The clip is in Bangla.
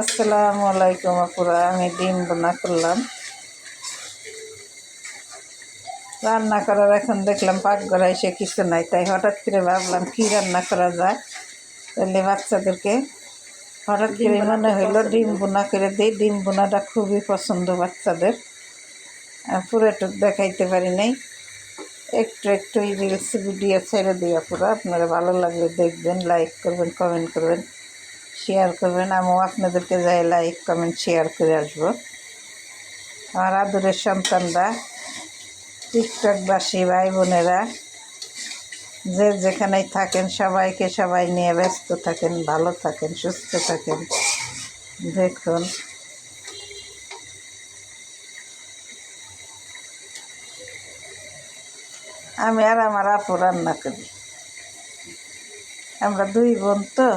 আসসালামু আলাইকুম আপুরা, আমি ডিম বোনা করলাম। রান্না করার এখন দেখলাম পাকঘরে এসে কিছু নাই, তাই হঠাৎ করে ভাবলাম কি রান্না করা যায়। তাহলে বাচ্চাদেরকে হঠাৎ করে মনে হইলো ডিম বোনা করে দিই। ডিম বোনাটা খুবই পছন্দ বাচ্চাদের। পুরোটুক দেখাইতে পারি নাই, একটু একটু রিলস ভিডিও ছেড়ে দিই আপুরা। আপনারা ভালো লাগলে দেখবেন, লাইক করবেন, কমেন্ট করবেন, শেয়ার করবেন। আমিও আপনাদেরকে যাই লাইক কমেন্ট শেয়ার করে আসবো। আমার আদরের সন্তানরা, টিকটকবাসী ভাই বোনেরা, যে যেখানেই থাকেন সবাইকে সবাই নিয়ে ব্যস্ত থাকেন, ভালো থাকেন, সুস্থ থাকেন। দেখুন আমি আর আমার আপু রান্না করি। আমরা দুই বোন তো,